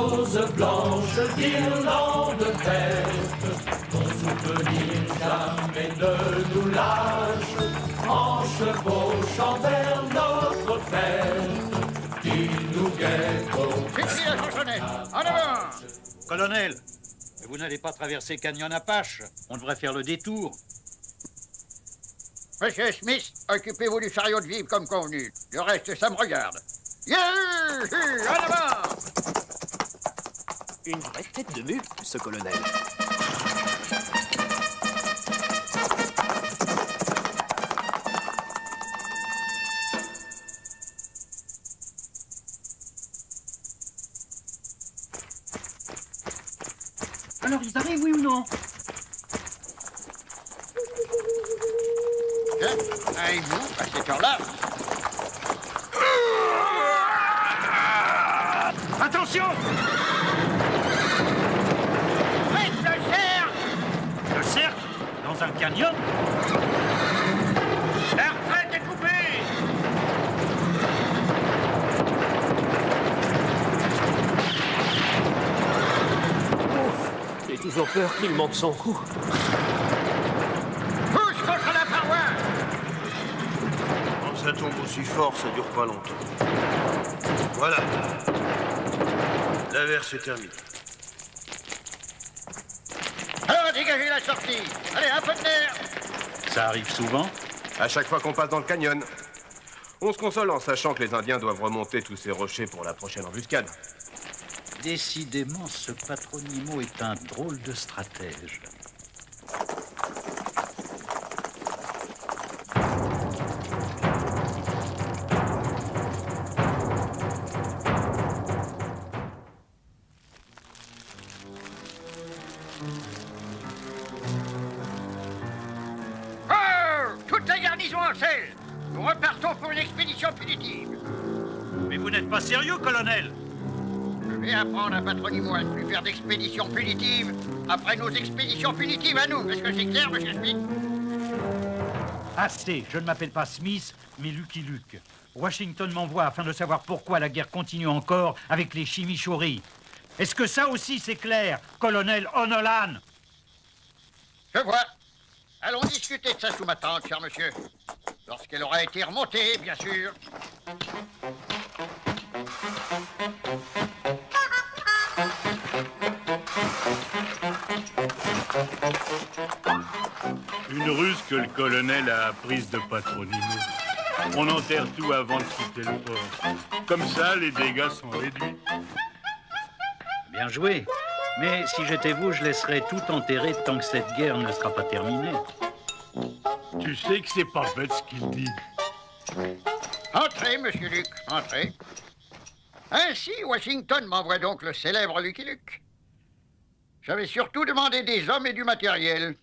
roses blanches, guirlandes vertes, ton souvenir jamais ne nous lâche, en chevauchant vers notre fête, qui nous guette au... Fixez la chansonnette, en avant! Colonel, vous n'allez pas traverser Canyon Apache. On devrait faire le détour. Monsieur Smith, occupez-vous du chariot de vivre comme convenu. Le reste, ça me regarde. En avant! Une vraie tête de mule, ce colonel. Alors, ils arrivent, oui ou non? Et vous, à cette heure-là? Attention! Faites le cercle! Le cercle? Dans un canyon? La retraite est coupée! Ouf, j'ai toujours peur qu'il manque son coup. Pousse contre la paroi! Quand ça tombe aussi fort, ça dure pas longtemps. Voilà. L'averse est terminée. Alors, dégagez la sortie! Allez, un peu de nerf! Ça arrive souvent? À chaque fois qu'on passe dans le canyon. On se console en sachant que les Indiens doivent remonter tous ces rochers pour la prochaine embuscade. Décidément, ce Patronimo est un drôle de stratège. Oh! Toute la garnison en selle! Nous repartons pour une expédition punitive. Mais vous n'êtes pas sérieux, colonel? Je vais apprendre à Patronimo à ne plus faire d'expéditions punitives après nos expéditions punitives à nous. Est-ce que c'est clair, monsieur Smith? Assez, je ne m'appelle pas Smith, mais Lucky Luke. Washington m'envoie afin de savoir pourquoi la guerre continue encore avec les chimichauries. Est-ce que ça aussi c'est clair, colonel O'Nolan? Je vois. Allons discuter de ça sous ma tente, cher monsieur. Lorsqu'elle aura été remontée, bien sûr. Une ruse que le colonel a apprise de Patronimo. On enterre tout avant de quitter le port. Comme ça, les dégâts sont réduits. Bien joué. Mais si j'étais vous, je laisserais tout enterrer tant que cette guerre ne sera pas terminée. Tu sais que c'est pas bête ce qu'il dit. Entrez, monsieur Luke, entrez. Ainsi, Washington m'envoie donc le célèbre Lucky Luke. J'avais surtout demandé des hommes et du matériel.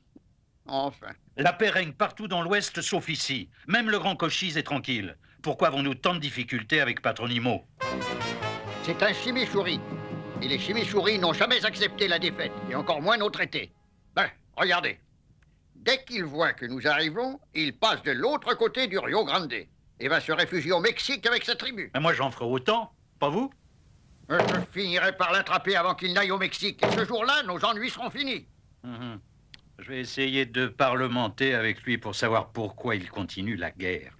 Enfin. La paix règne partout dans l'Ouest, sauf ici. Même le Grand Cochise est tranquille. Pourquoi avons-nous tant de difficultés avec Patronimo? C'est un chimichouri. Et les chimichouris n'ont jamais accepté la défaite, et encore moins nos traités. Ben, regardez. Dès qu'il voit que nous arrivons, il passe de l'autre côté du Rio Grande et va se réfugier au Mexique avec sa tribu. Mais moi, j'en ferai autant. Pas vous? Je finirai par l'attraper avant qu'il n'aille au Mexique. Et ce jour-là, nos ennuis seront finis. Je vais essayer de parlementer avec lui pour savoir pourquoi il continue la guerre.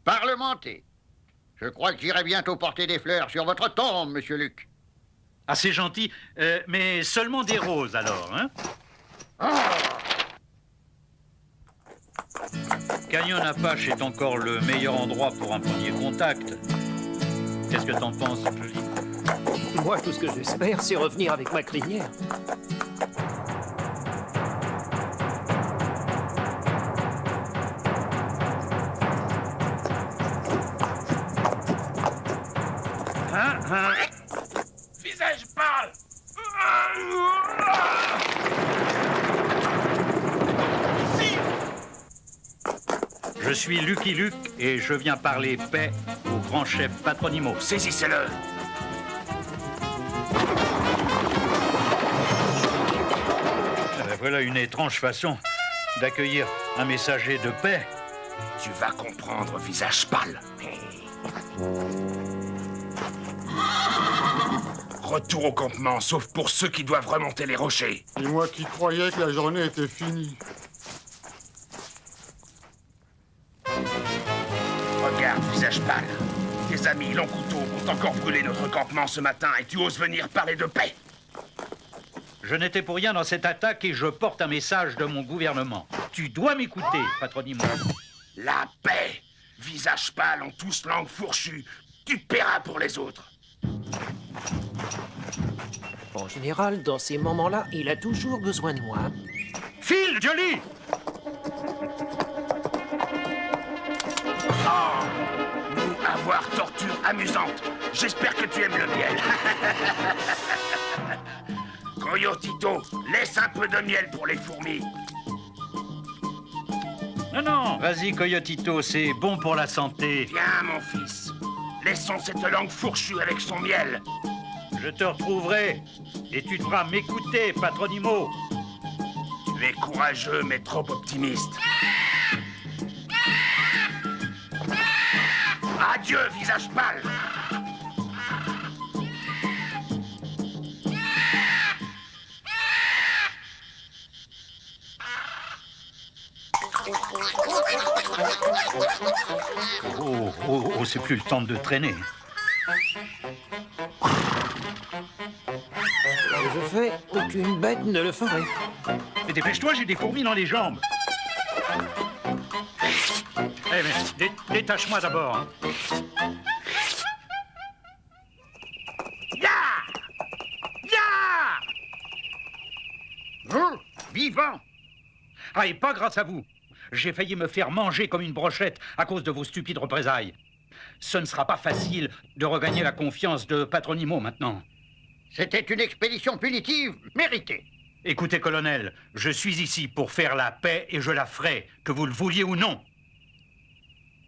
Parlementer. Je crois que j'irai bientôt porter des fleurs sur votre tombe, monsieur Luc. Ah, c'est gentil, mais seulement des roses, alors, hein? Canyon Apache est encore le meilleur endroit pour un premier contact. Qu'est-ce que t'en penses, Jolie? Moi, tout ce que j'espère, c'est revenir avec ma crinière. Visage pâle! Ici! Je suis Lucky Luke et je viens parler paix au grand chef Patronimo. Saisissez-le! Voilà une étrange façon d'accueillir un messager de paix. Tu vas comprendre, visage pâle. retour au campement, sauf pour ceux qui doivent remonter les rochers. Et moi qui croyais que la journée était finie. Regarde, visage pâle. Tes amis, Long Couteau, ont encore brûlé notre campement ce matin et tu oses venir parler de paix. Je n'étais pour rien dans cette attaque et je porte un message de mon gouvernement. Tu dois m'écouter, Patronimo. La paix. Visage pâle, ont tous langue fourchue. Tu paieras pour les autres. En général, dans ces moments-là, il a toujours besoin de moi. Phil, Jolie! Oh, nous avoir torture amusante. J'espère que tu aimes le miel. Coyotito, laisse un peu de miel pour les fourmis. Non, non, vas-y, Coyotito, c'est bon pour la santé. Viens, mon fils. Laissons cette langue fourchue avec son miel. Je te retrouverai et tu devras m'écouter, Patronimo. Tu es courageux, mais trop optimiste. Adieu, visage pâle. Oh, c'est plus le temps de traîner. Je fais, aucune bête ne le ferait. Mais dépêche-toi, j'ai des fourmis dans les jambes. Eh, mais détache-moi d'abord. Ya! Vous, vivant! Ah, et pas grâce à vous. J'ai failli me faire manger comme une brochette à cause de vos stupides représailles. Ce ne sera pas facile de regagner la confiance de Patronimo maintenant. C'était une expédition punitive méritée. Écoutez, colonel, je suis ici pour faire la paix et je la ferai, que vous le vouliez ou non.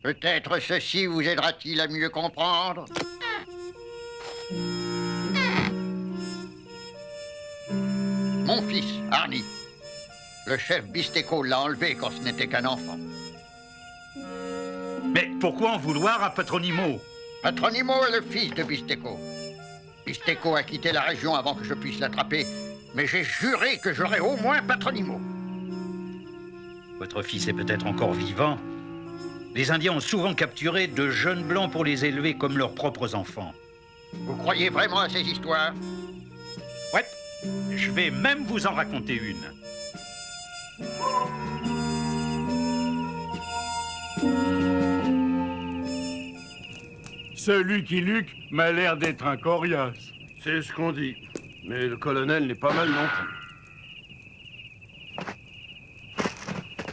Peut-être ceci vous aidera-t-il à mieux comprendre. Mon fils, Arnie. Le chef Bisteco l'a enlevé quand ce n'était qu'un enfant. Mais pourquoi en vouloir à Patronimo? Patronimo est le fils de Bisteco. Bisteco a quitté la région avant que je puisse l'attraper, mais j'ai juré que j'aurais au moins Patronimo. Votre fils est peut-être encore vivant. Les Indiens ont souvent capturé de jeunes blancs pour les élever comme leurs propres enfants. Vous croyez vraiment à ces histoires? Ouais, je vais même vous en raconter une. Ce Lucky Luke m'a l'air d'être un coriace. C'est ce qu'on dit. Mais le colonel n'est pas mal non plus.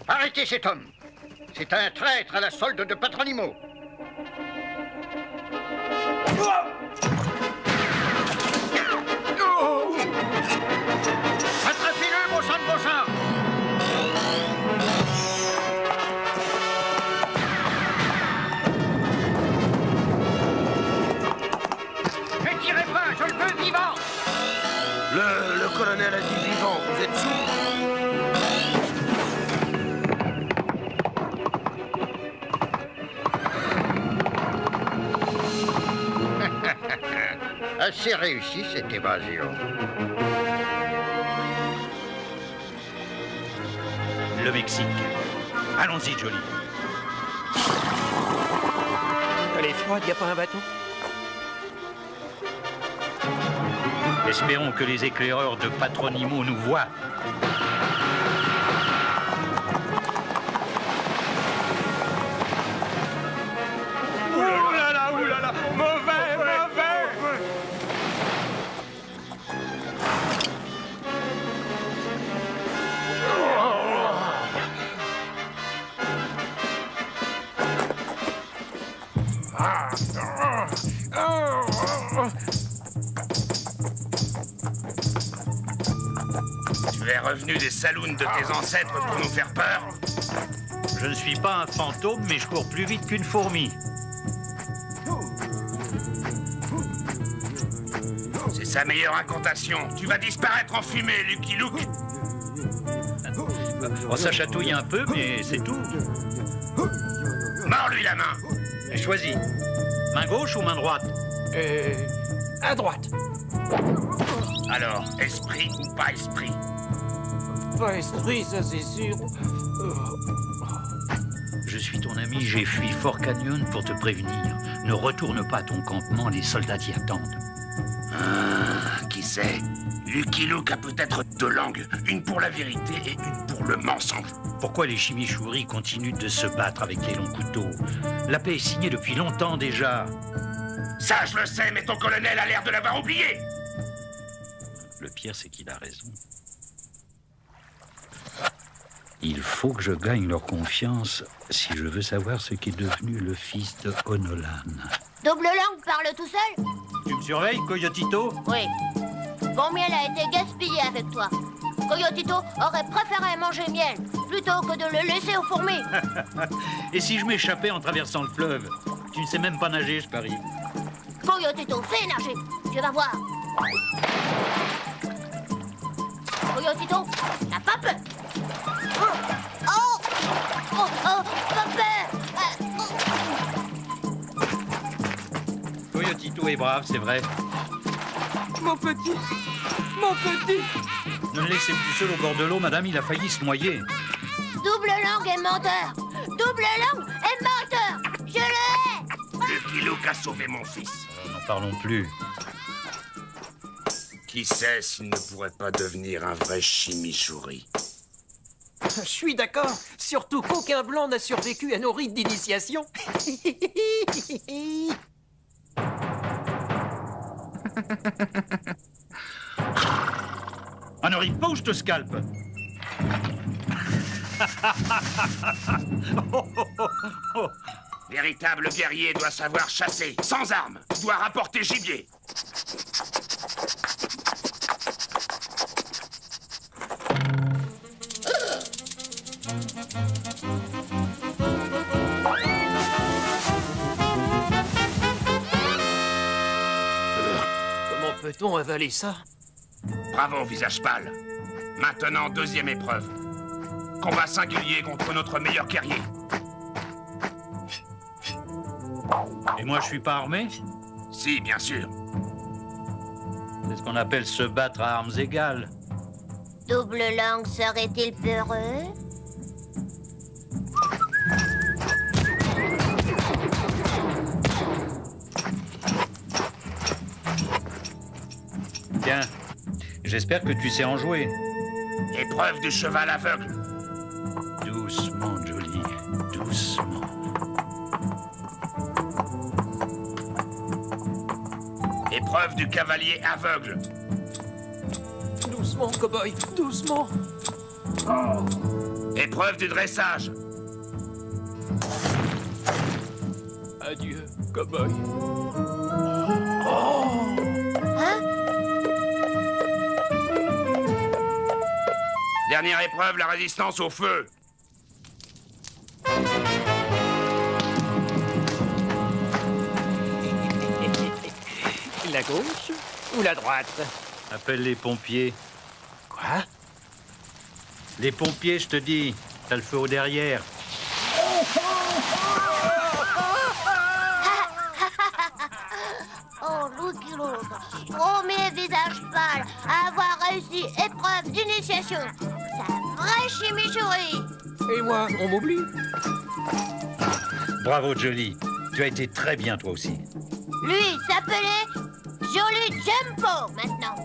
Arrêtez cet homme. C'est un traître à la solde de Patronimo. Attrapez-le, bon sang de bon sang! Ne tirez pas, je le veux vivant! Le colonel a dit vivant, vous êtes sourd? Assez réussi cette évasion. Le Mexique. Allons-y, Jolie. Elle est froide, y a pas un bateau? Espérons que les éclaireurs de Patronimo nous voient. Oulala, mauvais, mauvais! Tu es revenu des saloons de tes ancêtres pour nous faire peur? Je ne suis pas un fantôme, mais je cours plus vite qu'une fourmi. C'est sa meilleure incantation. Tu vas disparaître en fumée, Lucky Luke. On ça chatouille un peu, mais c'est tout. Mords-lui la main. Choisis. Main gauche ou main droite? À droite. Alors, esprit ou pas esprit? Pas esprit, ça c'est sûr. Je suis ton ami, j'ai fui Fort Canyon pour te prévenir. Ne retourne pas à ton campement, les soldats t'y attendent. Ah, qui sait? Lucky Luke a peut-être deux langues, une pour la vérité et une pour le mensonge. Pourquoi les chimichouris continuent de se battre avec les longs couteaux? La paix est signée depuis longtemps déjà. Ça, je le sais, mais ton colonel a l'air de l'avoir oublié. Le pire, c'est qu'il a raison. Il faut que je gagne leur confiance si je veux savoir ce qu'est devenu le fils de Onolan. Double langue parle tout seul? Tu me surveilles, Coyotito? Oui. Mon miel a été gaspillé avec toi. Coyotito aurait préféré manger miel plutôt que de le laisser aux fourmis. Et si je m'échappais en traversant le fleuve? Tu ne sais même pas nager, je parie. Coyotito, fais nager. Tu vas voir. Coyotito, n'as pas peur. Pas peur. Coyotito est brave, c'est vrai. Mon petit. Mon petit. Ne le laissez plus seul au bord de l'eau, madame, il a failli se noyer. Double langue et menteur. Double langue et menteur. Je le hais. Lucky Luke a sauvé mon fils. N'en parlons plus. Qui sait s'il ne pourrait pas devenir un vrai chimichurri? Je suis d'accord. Surtout qu'aucun blanc n'a survécu à nos rites d'initiation. Ah, ne ris pas ou je te scalpe. Véritable guerrier doit savoir chasser, sans armes, doit rapporter gibier. Comment peut-on avaler ça? Bravo, visage pâle. Maintenant, deuxième épreuve. Combat singulier contre notre meilleur guerrier. Et moi, je suis pas armé? Si, bien sûr. C'est ce qu'on appelle se battre à armes égales. Double langue serait-il peureux? Tiens, j'espère que tu sais en jouer. Épreuve du cheval aveugle. Doucement, Jolie, doucement. Épreuve du cavalier aveugle. Doucement, cow-boy, doucement. Épreuve du dressage. Adieu, cow-boy. Dernière épreuve, la résistance au feu. La gauche ou la droite? Appelle les pompiers. Quoi? Les pompiers, je te dis. T'as le feu au derrière. Oh, Lucky Luke, premier visage pâle à avoir réussi épreuve d'initiation. C'est un vrai chimichurri. Et moi, on m'oublie? Bravo, Jolie. Tu as été très bien, toi aussi. Lui s'appelait Jolly Jumpo maintenant.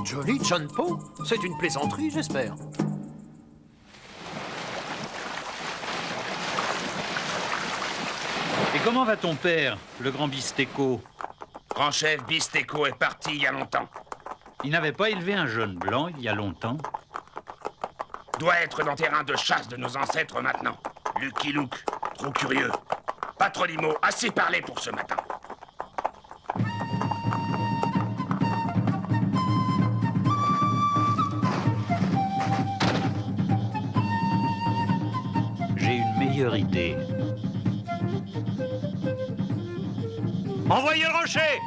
Jolly Jumpo? C'est une plaisanterie, j'espère. Et comment va ton père, le grand Bistéco? Grand chef Bistéco est parti il y a longtemps. Il n'avait pas élevé un jeune blanc il y a longtemps? Doit être dans le terrain de chasse de nos ancêtres maintenant. Lucky Luke, trop curieux. Patronimo, assez parlé pour ce matin. J'ai une meilleure idée. Envoyez le rocher!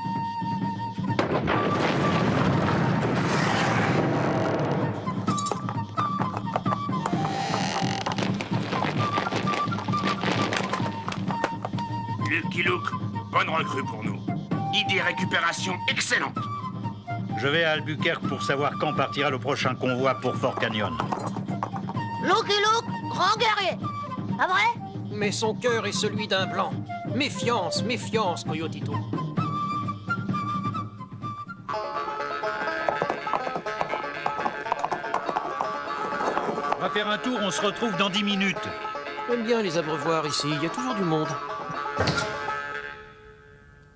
Lucky Luke, bonne recrue pour nous. Idée récupération excellente. Je vais à Albuquerque pour savoir quand partira le prochain convoi pour Fort Canyon. Lucky Luke, grand guerrier. Pas vrai? Mais son cœur est celui d'un blanc. Méfiance, méfiance, Coyotito. On va faire un tour, on se retrouve dans 10 minutes. J'aime bien les abreuvoirs ici, il y a toujours du monde.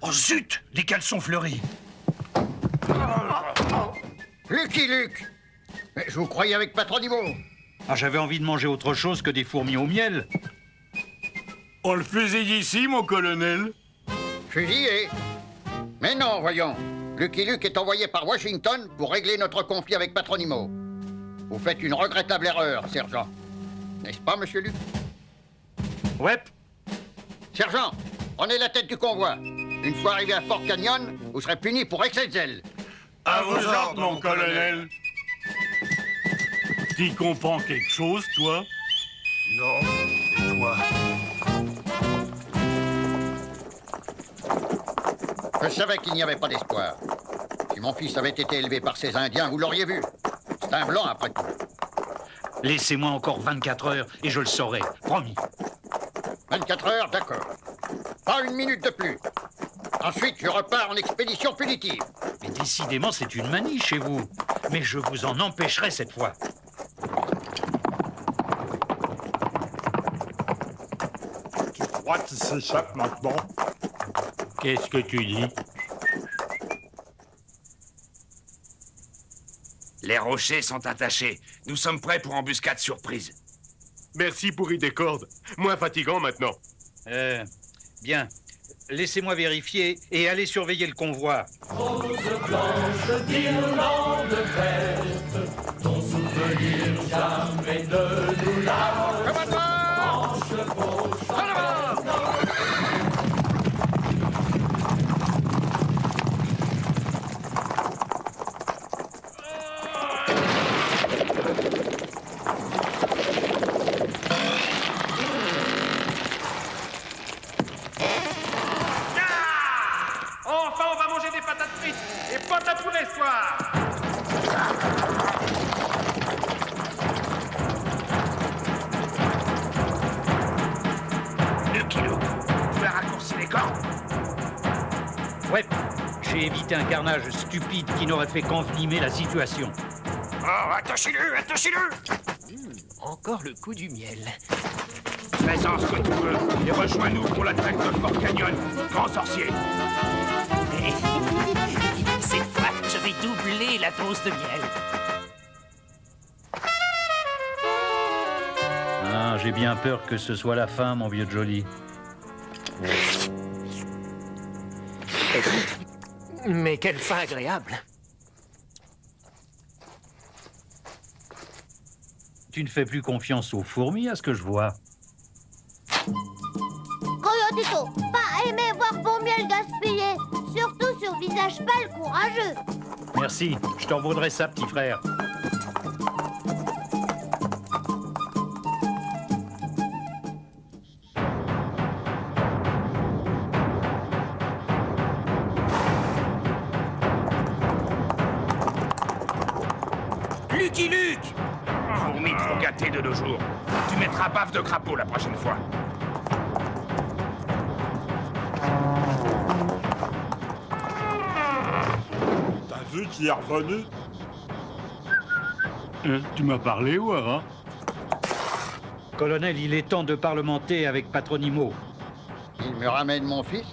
Oh zut! Les caleçons fleuris. Lucky Luke! Mais je vous croyais avec Patronimo. Ah, j'avais envie de manger autre chose que des fourmis au miel. On le fusille ici, mon colonel. Fusillé. Mais non, voyons. Lucky Luke est envoyé par Washington pour régler notre conflit avec Patronimo. Vous faites une regrettable erreur, sergent. N'est-ce pas, monsieur Luke? Ouais. Sergent, prenez la tête du convoi. Une fois arrivé à Fort Canyon, vous serez puni pour excès de zèle. À vos ordres, mon colonel. T'y comprends quelque chose, toi? Non. Et toi? Je savais qu'il n'y avait pas d'espoir. Si mon fils avait été élevé par ces Indiens, vous l'auriez vu. C'est un blanc, après tout. Laissez-moi encore 24 heures et je le saurai. Promis. 24 heures, d'accord. Pas une minute de plus. Ensuite, je repars en expédition punitive. Mais décidément, c'est une manie chez vous. Mais je vous en empêcherai cette fois. Tu crois qu'il s'échappe maintenant? Qu'est-ce que tu dis? Les rochers sont attachés. Nous sommes prêts pour embuscade surprise. Merci pour des cordes. Moins fatigant maintenant. Bien. Laissez-moi vérifier et allez surveiller le convoi. Rose blanche d'Irlande verte, ton souvenir jamais ne nous lâche. En chevaux, Enfin, on va manger des patates frites et potes à poulet ce soir. Lucky Luke, tu as raccourci les cordes? Ouais. J'ai évité un carnage stupide qui n'aurait fait qu'envenimer la situation. Oh, attachez-le, attachez-le! Encore le coup du miel. Fais-en ce que tu veux et rejoins-nous pour l'attaque de Fort Canyon, grand sorcier. Cette fois, je vais doubler la dose de miel. Ah, j'ai bien peur que ce soit la fin, mon vieux Jolly. Mais quelle fin agréable. Tu ne fais plus confiance aux fourmis, à ce que je vois. Coyotito, pas aimer voir ton miel gaspillé. Surtout sur visage pâle courageux. Merci, je t'en vaudrai ça, petit frère. Lucky Luke! Fourmi trop gâtée de nos jours. Tu mettras baffe de crapaud la prochaine fois. T'as vu qu'il est revenu? Tu m'as parlé, Ouara? Colonel, il est temps de parlementer avec Patronimo. Il me ramène mon fils?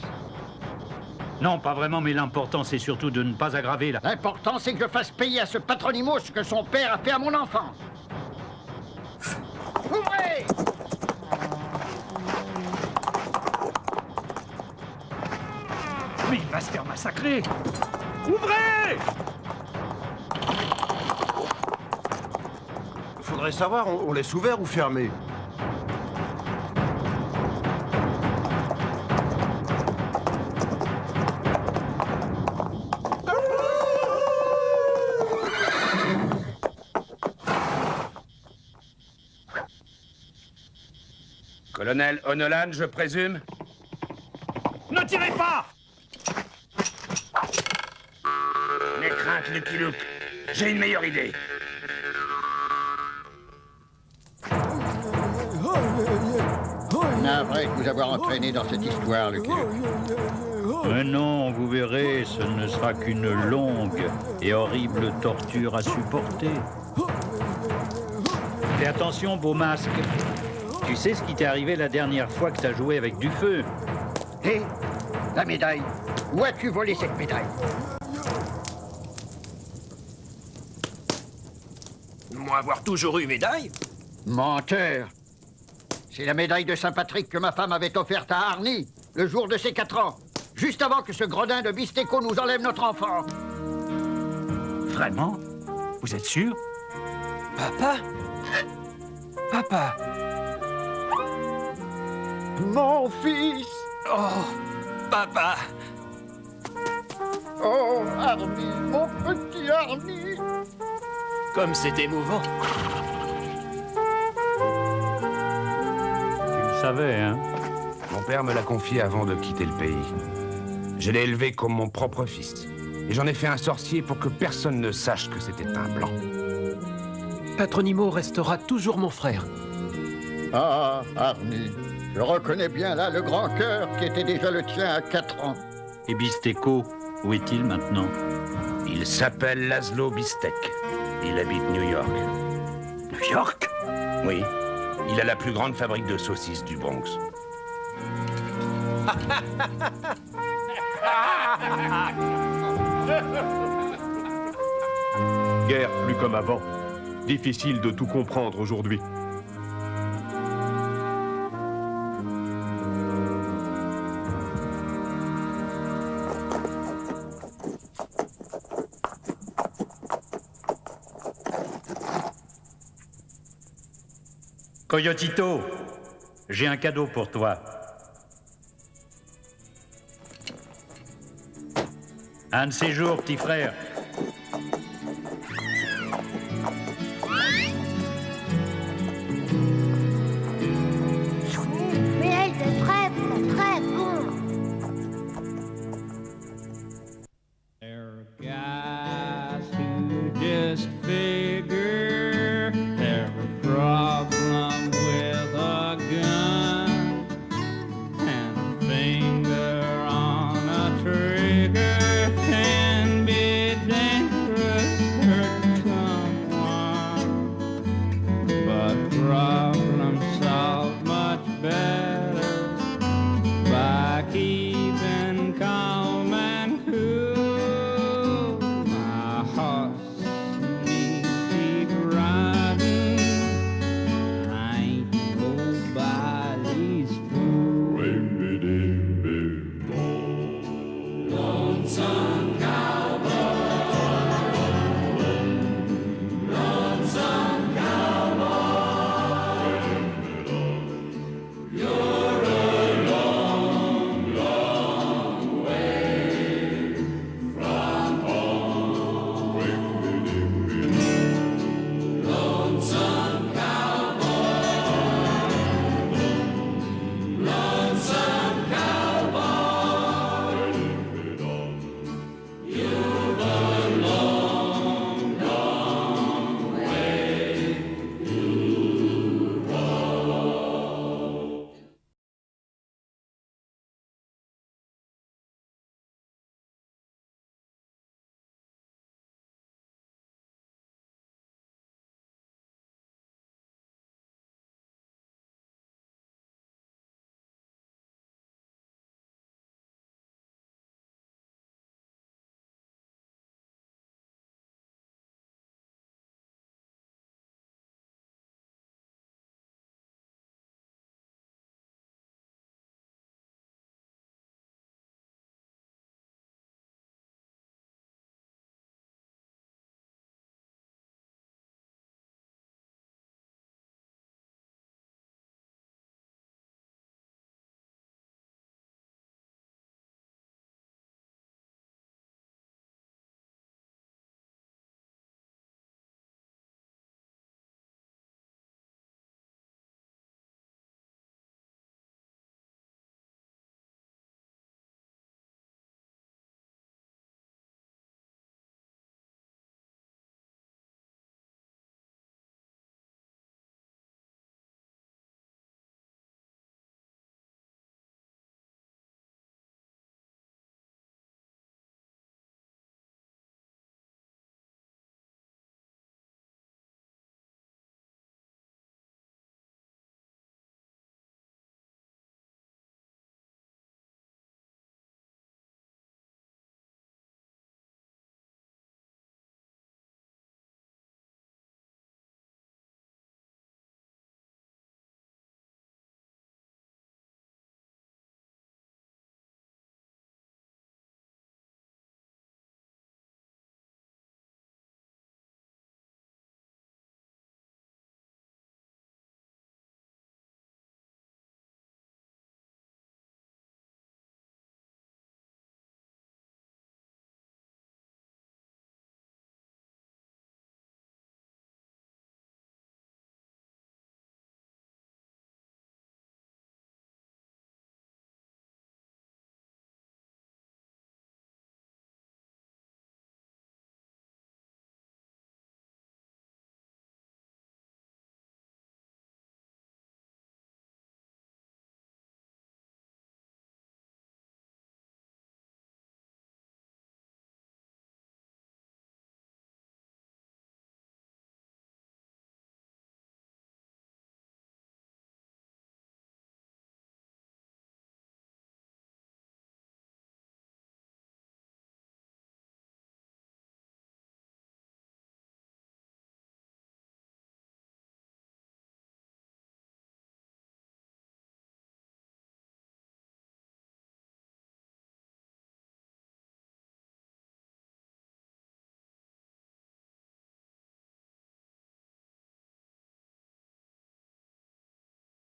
Non, pas vraiment, mais l'important, c'est surtout de ne pas aggraver la... L'important, c'est que je fasse payer à ce Patronimo ce que son père a fait à mon enfant. Ouvrez! Mais il va se faire massacrer! Ouvrez! Faudrait savoir, on laisse ouvert ou fermé? Colonel O'Nolan, je présume? Ne tirez pas! N'écrasez crainte, Lucky Luke. J'ai une meilleure idée. Navré de vous avoir entraîné dans cette histoire, Lucky Luke. Mais non, vous verrez, ce ne sera qu'une longue et horrible torture à supporter. Fais attention, beau masque. Tu sais ce qui t'est arrivé la dernière fois que t'as joué avec du feu? Hé, la médaille. Où as-tu volé cette médaille? Moi avoir toujours eu médaille? Menteur. C'est la médaille de Saint-Patrick que ma femme avait offerte à Arnie, le jour de ses 4 ans, juste avant que ce gredin de Bisteco nous enlève notre enfant. Vraiment? Vous êtes sûr? Papa? Papa? Mon fils! Oh, papa! Oh, Arnie, mon petit Arnie! Comme c'est émouvant. Tu le savais, hein? Mon père me l'a confié avant de quitter le pays. Je l'ai élevé comme mon propre fils. Et j'en ai fait un sorcier pour que personne ne sache que c'était un blanc. Patronimo restera toujours mon frère. Ah, Arnie, je reconnais bien là le grand cœur qui était déjà le tien à 4 ans. Et Bisteco, où est-il maintenant? Il s'appelle Laszlo Bistek. Il habite New York. New York? Oui. Il a la plus grande fabrique de saucisses du Bronx. Guerre plus comme avant. Difficile de tout comprendre aujourd'hui. Coyotito, j'ai un cadeau pour toi. Un de ces jours, petit frère,